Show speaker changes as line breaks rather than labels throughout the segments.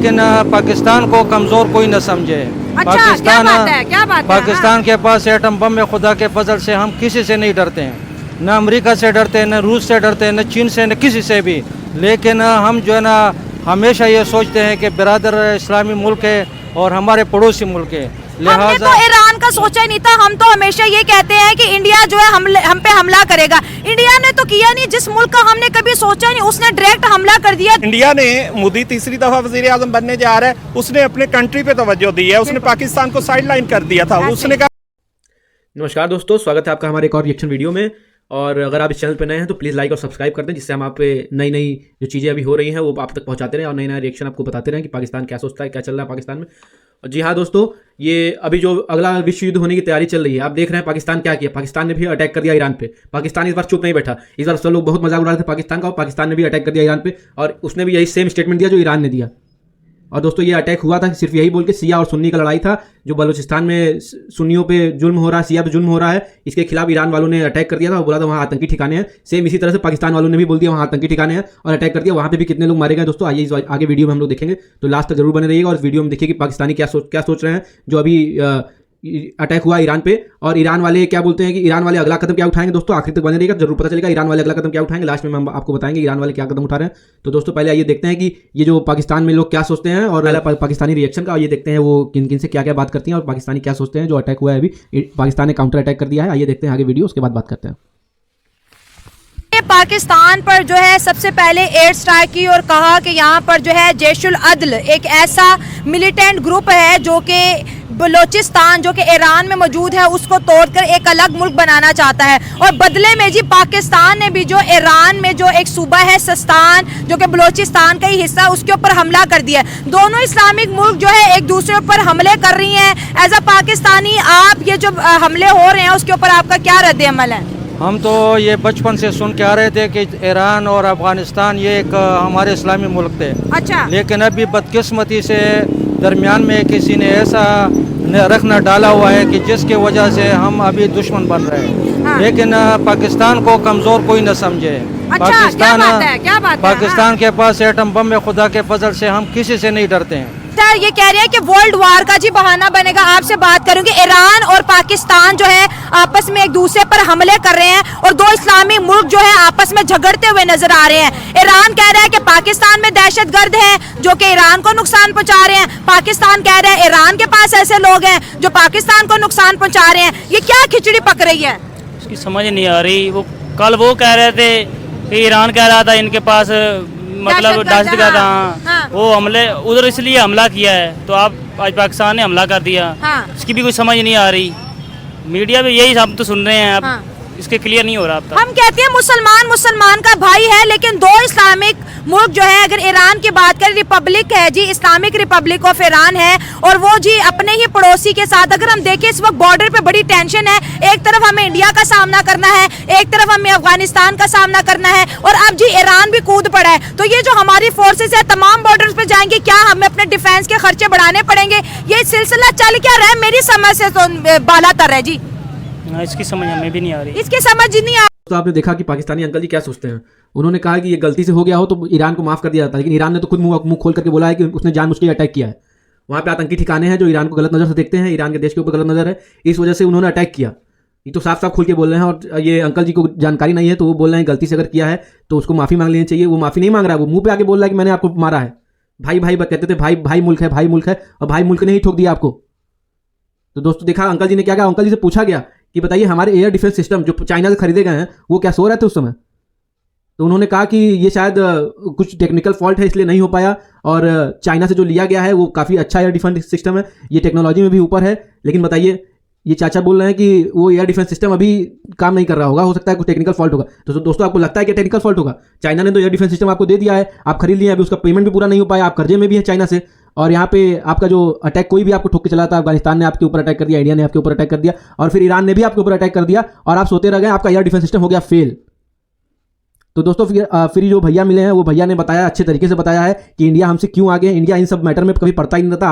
लेकिन पाकिस्तान को कमज़ोर कोई न समझे।
अच्छा, क्या बात है, क्या बात है?
पाकिस्तान के पास एटम बम में खुदा के फजल से हम किसी से नहीं डरते हैं, न अमेरिका से डरते हैं, न रूस से डरते हैं, न चीन से, न किसी से भी। लेकिन हम जो है ना हमेशा ये सोचते हैं कि बिरादर इस्लामी मुल्क है और हमारे पड़ोसी मुल्क है,
हमने तो ईरान का सोचा ही नहीं था। हम तो हमेशा ये कहते हैं कि इंडिया जो है हम पे हमला करेगा। इंडिया ने तो किया नहीं, जिस मुल्क का हमने कभी सोचा नहीं उसने डायरेक्ट हमला कर दिया।
इंडिया ने मोदी तीसरी दफा वजीर आजम बनने जा रहा है, उसने अपने कंट्री पे तवज्जो दी है, उसने पाकिस्तान को साइडलाइन कर दिया था। उसने कहा।
नमस्कार दोस्तों, स्वागत है आपका हमारे एक और रिएक्शन वीडियो में। और अगर आप इस चैनल पर नए हैं तो प्लीज़ लाइक और सब्सक्राइब कर दें, जिससे हम आप पे नई नई जो चीज़ें अभी हो रही हैं वो आप तक पहुंचाते रहें और नए नए रिएक्शन आपको बताते रहें कि पाकिस्तान क्या सोचता है, क्या चल रहा है पाकिस्तान में। और जी हाँ दोस्तों, ये अभी जो अगला विश्व युद्ध होने की तैयारी चल रही है, आप देख रहे हैं पाकिस्तान क्या किया। पाकिस्तान ने भी अटैक कर दिया ईरान पे। पाकिस्तान इस बार चुप नहीं बैठा। इस बार सब लोग बहुत मजाक उड़ा रहे थे पाकिस्तान का, और पाकिस्तान ने भी अटैक कर दिया ईरान पे, और उसने भी यही सेम स्टेटमेंट दिया जो ईरान ने दिया। और दोस्तों ये अटैक हुआ था सिर्फ यही बोल के सिया और सुन्नी का लड़ाई था, जो बलूचिस्तान में सुन्नियों पे जुल्म हो रहा है, सिया पे जुल्म हो रहा है, इसके खिलाफ ईरान वालों ने अटैक कर दिया था और बोला था वहाँ आतंकी ठिकाने हैं। सेम इसी तरह से पाकिस्तान वालों ने भी बोल दिया वहाँ आतंकी ठिकाने हैं और अटैक कर दिया। वहाँ पे भी कितने लोग मारे गए दोस्तों, आइए इस आगे वीडियो में हम लोग देखेंगे, तो लास्ट तक जरूर बने रहिएगा। और वीडियो में देखिए कि पाकिस्तानी क्या सोच रहे हैं जो अभी अटैक हुआ ईरान पे, और ईरान वाले क्या बोलते हैं कि ईरान वाले अगला कदम क्या उठाएंगे। दोस्तों आखिर तक बने रहिएगा, जरूर पता चलेगा ईरान वाले अगला कदम क्या उठाएंगे। लास्ट में हम आपको बताएंगे ईरान वाले क्या कदम उठा रहे हैं। तो दोस्तों पहले आइए देखते हैं कि ये जो पाकिस्तान में लोग क्या सोचते हैं, और पहला पाकिस्तानी रिएक्शन का आइए देखते हैं वो किन किन से क्या क्या बात करती हैं और पाकिस्तानी क्या सोचते हैं। जो अटैक हुआ है अभी, पाकिस्तान ने काउंटर अटैक कर दिया है। आइए देखते हैं आगे वीडियो, उसके बाद बात करते हैं।
पाकिस्तान पर जो है सबसे पहले एयर स्ट्राइक की और कहा कि यहाँ पर जो है जैशुल अदल एक ऐसा मिलिटेंट ग्रुप है जो कि बलोचिस्तान जो कि ईरान में मौजूद है उसको तोड़कर एक अलग मुल्क बनाना चाहता है। और बदले में जी पाकिस्तान ने भी जो ईरान में जो एक सूबा है सिस्तान जो कि बलोचिस्तान का ही हिस्सा है, उसके ऊपर हमला कर दिया। दोनों इस्लामिक मुल्क जो है एक दूसरे पर हमले कर रही हैं। एज अ पाकिस्तानी आप ये जो हमले हो रहे हैं उसके ऊपर आपका क्या रद्द अमल है?
हम तो ये बचपन से सुन के आ रहे थे कि ईरान और अफगानिस्तान ये एक हमारे इस्लामी मुल्क थे।
अच्छा।
लेकिन अभी बदकिस्मती से दरमियान में किसी ने ऐसा रखना डाला हुआ है कि जिसकी वजह से हम अभी दुश्मन बन रहे हैं।
हाँ।
लेकिन पाकिस्तान को कमज़ोर कोई न समझे।
अच्छा,
पाकिस्तान
क्या बात है?
पाकिस्तान के पास एटम बम में खुदा के फजल से हम किसी से नहीं डरते हैं।
ये कह रहे हैं कि वर्ल्ड वार का जी बहाना बनेगा। आपसे बात करूंगी, ईरान और पाकिस्तान जो है आपस में एक दूसरे पर हमले कर रहे हैं और दो इस्लामी मुल्क जो है आपस में झगड़ते हुए नजर आ रहे हैं। ईरान कह रहा है कि पाकिस्तान में दहशतगर्द हैं जो कि ईरान को नुकसान पहुंचा रहे हैं। पाकिस्तान कह रहा है ईरान के पास ऐसे लोग हैं जो पाकिस्तान को नुकसान पहुंचा रहे हैं। ये क्या खिचड़ी पक रही है?
इसकी समझ नहीं आ रही। वो कल वो कह रहे थे कि ईरान कह रहा था इनके पास मतलब दहशतगर्द। हाँ, वो हमले उधर इसलिए हमला किया है, तो आप आज पाकिस्तान ने हमला कर दिया।
हाँ।
इसकी भी कुछ समझ नहीं आ रही। मीडिया पे यही सब तो सुन रहे हैं अब।
हाँ।
इसके क्लियर नहीं हो रहा अब तक।
हम कहते हैं मुसलमान का भाई है, लेकिन दो इस्लामिक मुल्क जो है, अगर ईरान की बात करें, रिपब्लिक है जी, इस्लामिक रिपब्लिक ऑफ ईरान है, और वो जी अपने ही पड़ोसी के साथ, अगर हम देखें इस वक्त बॉर्डर पे बड़ी टेंशन है। एक तरफ हमें इंडिया का सामना करना है, एक तरफ हमें अफगानिस्तान का सामना करना है, और अब जी ईरान भी कूद पड़ा है। तो ये जो हमारी फोर्सेस है तमाम बॉर्डर पे जाएंगे, क्या हमें अपने डिफेंस के खर्चे बढ़ाने पड़ेंगे? ये सिलसिला चल क्या रहा है? मेरी समझ से तो बाला तर है जी।
इसकी समझ हमें भी नहीं आ रही।
इसकी समझ नहीं आ।
तो आपने देखा कि पाकिस्तानी अंकल जी क्या सोचते हैं। उन्होंने कहा कि ये गलती से हो गया हो तो ईरान को माफ कर दिया जाता है, लेकिन ईरान ने तो खुद मुंह खोल करके बोला है कि उसने जानबूझ के अटैक किया है। वहाँ पे आतंकी ठिकाने हैं जो ईरान को गलत नजर से देखते हैं, ईरान के देश के ऊपर गलत नजर है, इस वजह से उन्होंने अटैक किया। ये तो साफ साफ खुल के बोल रहे हैं। और ये अंकल जी को जानकारी नहीं है तो वो बोल रहे हैं गलती से अगर किया है तो उसको माफी मांग लेनी चाहिए। वो माफी नहीं मांग रहा है, वो मुंह पे आके बोल रहा है कि मैंने आपको मारा है। भाई भाई कहते थे, भाई भाई मुल्क है, भाई मुल्क है, और भाई मुल्क ने ही ठोक दिया आपको। तो दोस्तों देखा अंकल जी ने क्या कहा। अंकल जी से पूछा गया कि बताइए हमारे एयर डिफेंस सिस्टम जो चाइना से खरीदे गए हैं वो क्या सो रहे थे उस समय? तो उन्होंने कहा कि ये शायद कुछ टेक्निकल फॉल्ट है इसलिए नहीं हो पाया, और चाइना से जो लिया गया है वो काफ़ी अच्छा एयर डिफेंस सिस्टम है, ये टेक्नोलॉजी में भी ऊपर है। लेकिन बताइए ये चाचा बोल रहे हैं कि वो एयर डिफेंस सिस्टम अभी काम नहीं कर रहा होगा, हो सकता है कुछ टेक्निकल फॉल्ट होगा। तो दोस्तों आपको लगता है कि टेक्निकल फॉल्ट होगा? चाइना ने तो एयर डिफेंस सिस्टम आपको दे दिया है, आप खरीद लिए, अभी उसका पेमेंट भी पूरा नहीं हो पाया, आप कर्जे में भी है चाइना से, और यहाँ पे आपका जो अटैक कोई भी आपको ठोक के चला था, अफगानिस्तान ने आपके ऊपर अटैक कर दिया, इंडिया ने आपके ऊपर अटैक कर दिया, और फिर ईरान ने भी आपके ऊपर अटैक कर दिया, और आप सोते रह गए, आपका एयर डिफेंस सिस्टम हो गया फेल। तो दोस्तों फिर जो भैया मिले हैं वो भैया ने बताया, अच्छे तरीके से बताया है कि इंडिया हमसे क्यों आगे। इंडिया इन सब मैटर में कभी पड़ता ही नहीं रहता,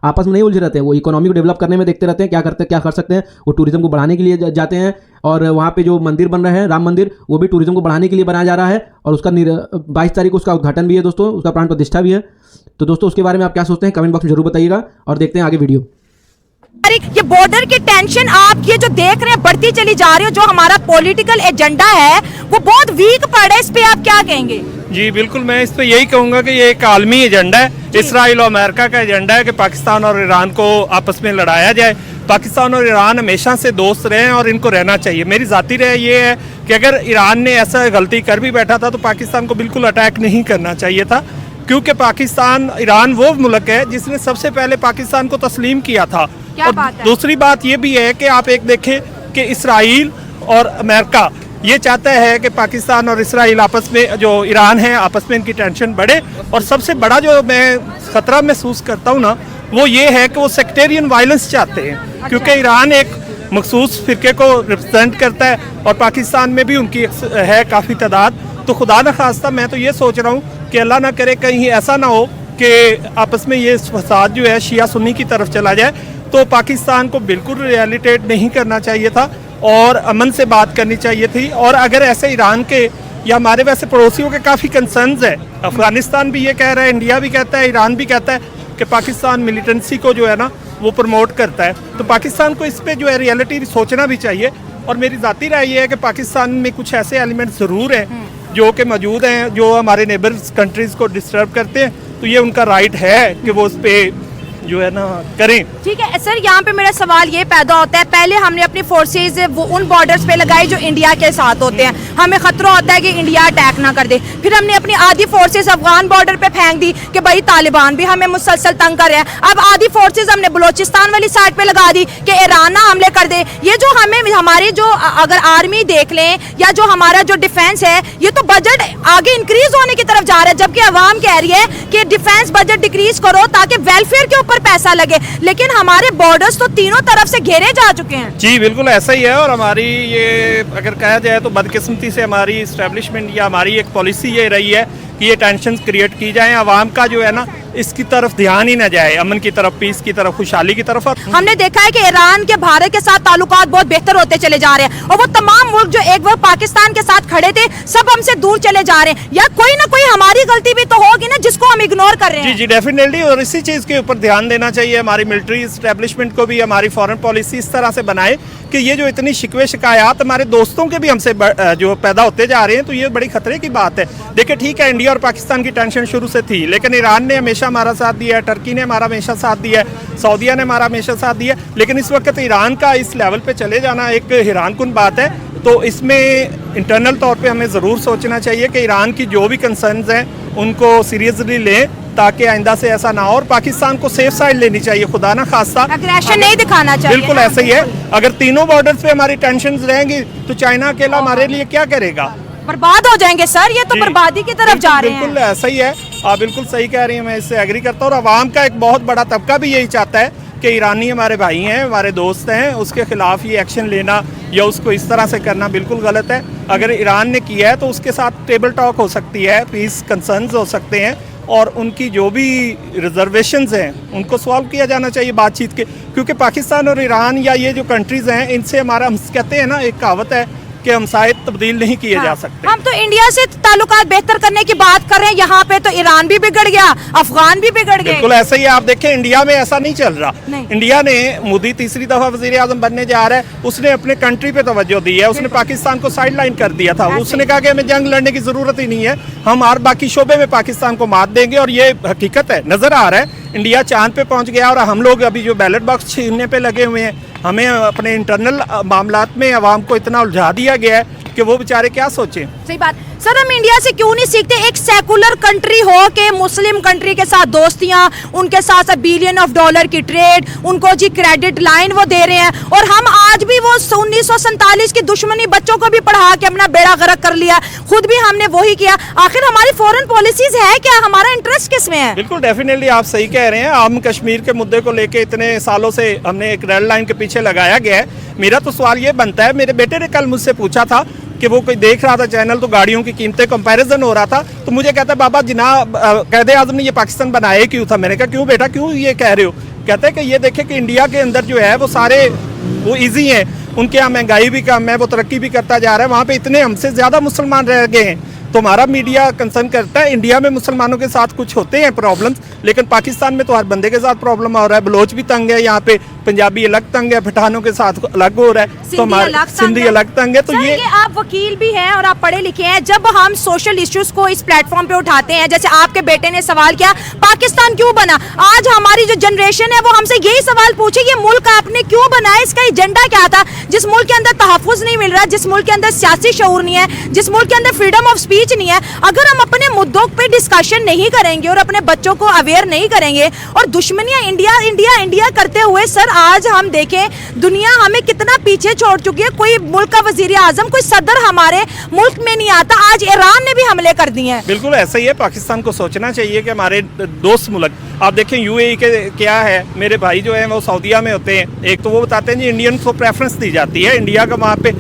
आपस में नहीं उलझे रहते हैं। वो इकोनॉमी को डेवलप करने में देखते रहते हैं क्या कर सकते हैं। वो टूरिज्म को बढ़ाने के लिए जाते हैं, और वहाँ पे जो मंदिर बन रहे हैं राम मंदिर, वो भी टूरिज्म को बढ़ाने के लिए बनाया जा रहा है, और उसका 22 तारीख को उसका उद्घाटन भी है दोस्तों, उसका प्राण प्रतिष्ठा भी है। तो दोस्तों उसके बारे में आप क्या सोचते हैं कमेंट बॉक्स में जरूर बताइएगा, और देखते हैं आगे वीडियो।
ये बॉर्डर की टेंशन आप ये जो देख रहे हैं बढ़ती चली जा रही है, जो हमारा पॉलिटिकल एजेंडा है वो बहुत वीक पड़ है, इस पे आप क्या कहेंगे?
जी बिल्कुल, मैं इस पे यही कहूंगा कि ये एक आलमी एजेंडा है, इसराइल और अमेरिका का एजेंडा है कि पाकिस्तान और ईरान को आपस में लड़ाया जाए। पाकिस्तान और ईरान हमेशा से दोस्त रहे हैं और इनको रहना चाहिए। मेरी ज़ाती राय ये है कि अगर ईरान ने ऐसा गलती कर भी बैठा था तो पाकिस्तान को बिल्कुल अटैक नहीं करना चाहिए था, क्योंकि ईरान वो मुल्क है जिसने सबसे पहले पाकिस्तान को तस्लीम किया था। और दूसरी बात ये भी है कि आप एक देखें कि इसराइल और अमेरिका ये चाहता है कि पाकिस्तान और इसराइल आपस में, जो ईरान है, आपस में इनकी टेंशन बढ़े। और सबसे बड़ा जो मैं खतरा महसूस करता हूँ ना, वो ये है कि वो सेक्टेरियन वायलेंस चाहते हैं, क्योंकि ईरान एक मखसूस फिरके को रिप्रेजेंट करता है और पाकिस्तान में भी उनकी है काफ़ी तादाद। तो खुदा न खास्ता मैं तो ये सोच रहा हूँ कि अल्लाह ना करे कहीं ऐसा ना हो कि आपस में ये फसाद जो है शिया सुन्नी की तरफ चला जाए। तो पाकिस्तान को बिल्कुल रियलिटेट नहीं करना चाहिए था और अमन से बात करनी चाहिए थी। और अगर ऐसे ईरान के या हमारे वैसे पड़ोसियों के काफ़ी कंसर्न्स है, अफगानिस्तान भी ये कह रहा है, इंडिया भी कहता है, ईरान भी कहता है कि पाकिस्तान मिलिटेंसी को जो है ना वो प्रमोट करता है, तो पाकिस्तान को इस पर जो है रियलिटी सोचना भी चाहिए। और मेरी ज़ाती राय ये है कि पाकिस्तान में कुछ ऐसे एलिमेंट ज़रूर हैं जो कि मौजूद हैं, जो हमारे नेबर्स कंट्रीज़ को डिस्टर्ब करते हैं, तो ये उनका राइट है कि वो उस पर जो है ना करें।
ठीक है सर, यहाँ पे मेरा सवाल ये पैदा होता है, पहले हमने अपनी फोर्सेज वो उन बॉर्डर्स पे लगाई जो इंडिया के साथ होते हैं, हमें खतरा होता है कि इंडिया अटैक ना कर दे। फिर हमने अपनी आधी फोर्सेज अफगान बॉर्डर पे फेंक दी कि भाई तालिबान भी हमें मुसलसल तंग कर रहे हैं। अब आधी फोर्सेज हमने बलोचिस्तान वाली साइड पे लगा दी कि ईरान ना हमले कर दे। ये जो हमें हमारी जो अगर आर्मी देख लें या जो हमारा जो डिफेंस है, ये तो बजट आगे इंक्रीज होने की तरफ जा रहा है, जबकि अवाम कह रही है कि डिफेंस बजट डिक्रीज करो ताकि वेलफेयर के ऊपर पैसा लगे। लेकिन हमारे बॉर्डर्स तो तीनों तरफ से घेरे जा चुके हैं।
जी बिल्कुल ऐसा ही है। और हमारी ये अगर कहा जाए तो बदकिस्मती से हमारी इस्टेब्लिशमेंट या हमारी एक पॉलिसी ये रही है कि ये टेंशन क्रिएट की जाए, आवाम का जो है ना इसकी तरफ ध्यान ही न जाए, अमन की तरफ, पीस की तरफ, खुशहाली की तरफ।
हमने देखा है कि ईरान के भारत के साथ ताल्लुकात बहुत बेहतर होते चले जा रहे हैं, और वो तमाम मुल्क जो एक वक्त पाकिस्तान के साथ खड़े थे सब हमसे दूर चले जा रहे हैं। या कोई ना कोई हमारी गलती भी तो होगी ना जिसको हम इग्नोर कर रहे हैं।
जी डेफिनेटली, और इसी चीज़ के ऊपर ध्यान देना चाहिए। हमारी मिलिट्री इस्टेब्लिशमेंट को भी हमारी फॉरेन पॉलिसी इस तरह से बनाए कि ये जो इतनी शिकवे शिकायत हमारे दोस्तों के भी हमसे जो पैदा होते जा रहे हैं, तो ये बड़ी खतरे की बात है। देखिए ठीक है, इंडिया और पाकिस्तान की टेंशन शुरू से थी, लेकिन ईरान ने हमेशा हमारा साथ दिया है, टर्की ने हमारा हमेशा साथ दिया है, सऊदीया ने हमारा हमेशा साथ दिया है। लेकिन इस वक्त ईरान का इस लेवल पे चले जाना एक हैरानकुन बात है। तो इसमें इंटरनल तौर पे हमें ज़रूर सोचना चाहिए कि ईरान की जो भी कंसर्न्स हैं उनको सीरियसली लें, ताकि आइंदा से ऐसा ना हो। और पाकिस्तान को सेफ साइड लेनी चाहिए, खुदा ना खास्ता
अग्रेशन नहीं दिखाना चाहिए।
बिल्कुल ऐसा ही है। अगर तीनों बॉर्डर्स पे हमारी टेंशन रहेंगी तो चाइना अकेला हमारे लिए क्या करेगा?
बर्बाद हो जाएंगे सर, ये तो बर्बादी की तरफ जा रहे हैं।
बिल्कुल ऐसा ही है, आप बिल्कुल सही कह रही हैं, मैं इससे एग्री करता हूँ। और आवाम का एक बहुत बड़ा तबका भी यही चाहता है कि ईरानी हमारे भाई हैं, हमारे दोस्त हैं, उसके खिलाफ ये एक्शन लेना या उसको इस तरह से करना बिल्कुल गलत है। अगर ईरान ने किया है तो उसके साथ टेबल टॉक हो सकती है, पीस कंसर्न्स हो सकते हैं, और उनकी जो भी रिजर्वेशंस हैं उनको सॉल्व किया जाना चाहिए बातचीत के। क्योंकि पाकिस्तान और ईरान या ये जो कंट्रीज़ हैं, इनसे हमारा, हम कहते हैं ना, एक कहावत है कि हमसाये तब्दील नहीं किए जा सकते।
हम तो इंडिया से ताल्लुकात बेहतर करने की बात कर रहे हैं, यहाँ पे तो ईरान भी बिगड़ गया, अफगान भी बिगड़ गए।
बिल्कुल ऐसा ही है। आप देखें इंडिया में ऐसा नहीं चल रहा। इंडिया ने, मोदी तीसरी दफा वजीर आजम बनने जा रहा है, उसने अपने कंट्री पे तवज्जो दी है, उसने पाकिस्तान को साइड लाइन कर दिया था। उसने कहा कि हमें जंग लड़ने की जरूरत ही नहीं है, हम हर बाकी शोबे में पाकिस्तान को मात देंगे। और ये हकीकत है, नजर आ रहा है। इंडिया चांद पे पहुंच गया और हम लोग अभी जो बैलेट बॉक्स छीनने पे लगे हुए हैं, हमें अपने इंटरनल मामलात में आवाम को इतना उलझा दिया गया है कि वो बेचारे क्या सोचें।
सही बात सर, हम इंडिया से क्यों नहीं सीखते? एक सेकुलर कंट्री हो के मुस्लिम कंट्री के साथ दोस्तियां, उनके साथ $1 बिलियन की ट्रेड, उनको जी क्रेडिट लाइन वो दे रहे हैं, और हम आज भी वो 1947 की दुश्मनी बच्चों को भी पढ़ा के अपना बेड़ा गर्क कर लिया, खुद भी हमने वही किया। आखिर हमारी फॉरेन पॉलिसीज है क्या? हमारा इंटरेस्ट किस में है?
बिल्कुल डेफिनेटली आप सही कह रहे हैं। हम कश्मीर के मुद्दे को लेके इतने सालों से हमने एक रेड लाइन के पीछे लगाया गया है। मेरा तो सवाल ये बनता है, मेरे बेटे ने कल मुझसे पूछा था कि वो कोई देख रहा था चैनल तो गाड़ियों की कीमतें कंपैरिजन हो रहा था, तो मुझे कहता है बाबा जनाब कायदे आज़म ने ये पाकिस्तान बनाया क्यों था। मैंने कहा क्यों बेटा क्यों ये कह रहे हो। कहते हैं कि ये देखे कि इंडिया के अंदर जो है वो सारे वो ईजी हैं, उनके यहाँ महंगाई भी कम है, वो तरक्की भी करता जा रहा है, वहाँ पे इतने हमसे ज़्यादा मुसलमान रह गए हैं। तो हमारा मीडिया कंसर्न करता है इंडिया में मुसलमानों के साथ कुछ होते हैं प्रॉब्लम्स, लेकिन पाकिस्तान में तो हर बंदे के साथ प्रॉब्लम हो रहा है। बलोच भी तंग है यहाँ पे, पंजाबी अलग तंग है, पठानों के साथ अलग हो रहा है, तो हमारे सिंधी अलग तंग है। तो
ये आप वकील भी हैं और आप पढ़े लिखे हैं, जब हम सोशल इश्यूज को इस प्लेटफॉर्म पे उठाते हैं, जैसे आपके बेटे ने सवाल किया पाकिस्तान क्यों बना, आज हमारी जो जनरेशन है वो हमसे यही सवाल पूछे ये मुल्क आपने क्यों बनाया, इसका एजेंडा क्या था। जिस मुल्क के अंदर तहफ़्फ़ुज़ नहीं मिल रहा, जिस मुल्क के अंदर सियासी शऊर नहीं है, जिस मुल्क के अंदर फ्रीडम ऑफ स्पीच नहीं है, अगर हम अपने मुद्दों पे डिस्कशन नहीं करेंगे और अपने बच्चों को अवेयर नहीं करेंगे और दुश्मनियां इंडिया इंडिया इंडिया करते हुए, सर आज हम देखें दुनिया हमें कितना पीछे छोड़ चुकी है। कोई मुल्क का वजीर आजम, कोई सदर हमारे मुल्क में नहीं आता, आज ईरान ने भी हमले कर दिए हैं।
बिल्कुल ऐसा ही है, पाकिस्तान को सोचना चाहिए कि हमारे दोस्त मुल्क, आप देखें यूएई के क्या है, मेरे भाई जो है वो सऊदीया में होते हैं, एक तो वो बताते हैं जी इंडियन को प्रेफरेंस दी जाती है, इंडिया का वहाँ पे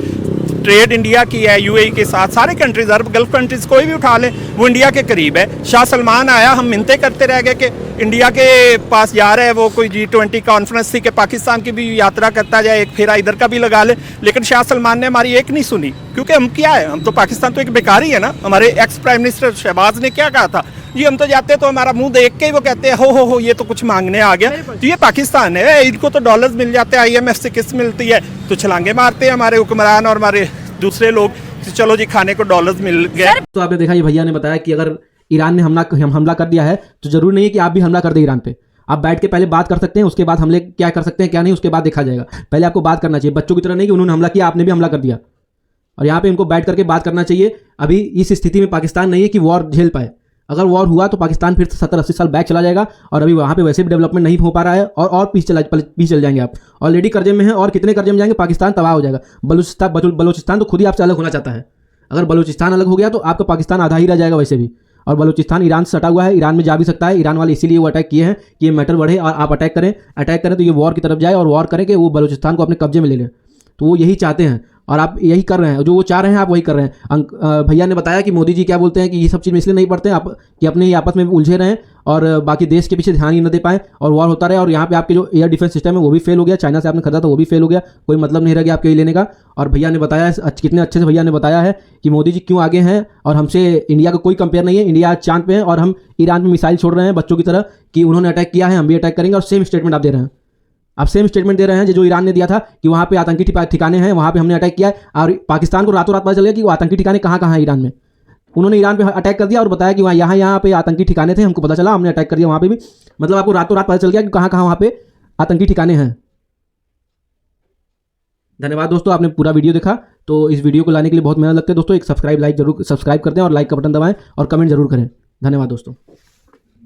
ट्रेड इंडिया की है यूएई के साथ, सारे कंट्रीज अरब गल्फ कंट्रीज कोई भी उठा लें वो इंडिया के करीब है। शाह सलमान आया, हम मिन्नतें करते रह गए कि इंडिया के पास जा रहा है, वो कोई G20 कॉन्फ्रेंस थी कि पाकिस्तान की भी यात्रा करता जाए, एक फेरा इधर का भी लगा ले, लेकिन शाह सलमान ने हमारी एक नहीं सुनी, क्योंकि हम क्या है, हम तो पाकिस्तान तो एक बेकार ही है ना। हमारे एक्स प्राइम मिनिस्टर शहबाज ने क्या कहा था जी, हम तो जाते तो हमारा मुंह देख के ही वो कहते हैं हो ये तो कुछ मांगने आ गया। तो ये पाकिस्तान है, इनको तो डॉलर्स मिल जाते हैं, IMF से किस्त मिलती है, तो छलांगे मारते हैं हमारे हुक्मरान और हमारे दूसरे लोग, चलो जी खाने को डॉलर्स मिल गए।
तो आपने देखा ये भैया ने बताया कि अगर ईरान ने हमला कर दिया है तो जरूरी नहीं है कि आप भी हमला कर दें ईरान पे। आप बैठ के पहले बात कर सकते हैं, उसके बाद हमले क्या कर सकते हैं क्या नहीं उसके बाद देखा जाएगा। पहले आपको बात करना चाहिए, बच्चों की तरह नहीं कि उन्होंने हमला किया आपने भी हमला कर दिया। और यहाँ पे इनको बैठ करके बात करना चाहिए। अभी इस स्थिति में पाकिस्तान नहीं है कि वॉर झेल पाए। अगर वॉर हुआ तो पाकिस्तान फिर 70-80 साल बैक चला जाएगा और अभी वहाँ पे वैसे भी डेवलपमेंट नहीं हो पा रहा है और पीछे चल जाएंगे आप। ऑलरेडी कर्जे में हैं और कितने कर्जे में जाएंगे, पाकिस्तान तबाह हो जाएगा। बलूचिस्तान तो खुद ही आपसे अलग होना चाहता है। अगर बलूचिस्तान अलग हो गया तो आपका पाकिस्तान आधा ही रह जाएगा वैसे भी। और बलूचिस्तान ईरान से सटा हुआ है, ईरान में जा भी सकता है। ईरान वाले इसीलिए वो अटैक किए हैं कि ये मैटर बढ़े और आप अटैक करें तो ये वॉर की तरफ जाए और वॉर करें कि वो बलूचिस्तान को अपने कब्जे में ले लें। तो वो यही चाहते हैं और आप यही कर रहे हैं, जो वो चाह रहे हैं आप वही कर रहे हैं। भैया ने बताया कि मोदी जी क्या बोलते हैं कि ये सब चीज़ में इसलिए नहीं पढ़ते हैं आप कि अपने ही आपस में उलझे रहें और बाकी देश के पीछे ध्यान ही न दे पाएँ और वॉर होता रहे। और यहाँ पे आपके जो एयर डिफेंस सिस्टम है वो भी फेल हो गया, चाइना से आपने खरीदा था वो भी फेल हो गया, कोई मतलब नहीं रह गया आपके लेने का। और भैया ने बताया, कितने अच्छे से भैया ने बताया है कि मोदी जी क्यों आगे हैं और हमसे इंडिया का कोई कंपेयर नहीं है। इंडिया आज चांद पे है और हम ईरान में मिसाइल छोड़ रहे हैं बच्चों की तरह कि उन्होंने अटैक किया है हम भी अटैक करेंगे। और सेम स्टेटमेंट आप दे रहे हैं, आप सेम स्टेटमेंट दे रहे हैं जो ईरान ने दिया था कि वहाँ पे आतंकी ठिकाने हैं, वहाँ पे हमने अटैक किया है। और पाकिस्तान को रातों रात पता चल गया कि वो आतंकी ठिकाने कहाँ कहाँ है ईरान में। उन्होंने ईरान पे अटैक कर दिया और बताया कि वहाँ यहाँ पे आतंकी ठिकाने थे, हमको पता चला हमने अटैक कर दिया वहाँ पे भी। मतलब आपको रातों रात पता चल गया कि कहाँ कहाँ वहाँ पे आतंकी ठिकाने हैं। धन्यवाद दोस्तों, आपने पूरा वीडियो देखा। तो इस वीडियो को लाने के लिए बहुत मेहनत लगती है दोस्तों। एक सब्सक्राइब कर दें और लाइक का बटन दबाएं और कमेंट जरूर करें। धन्यवाद दोस्तों।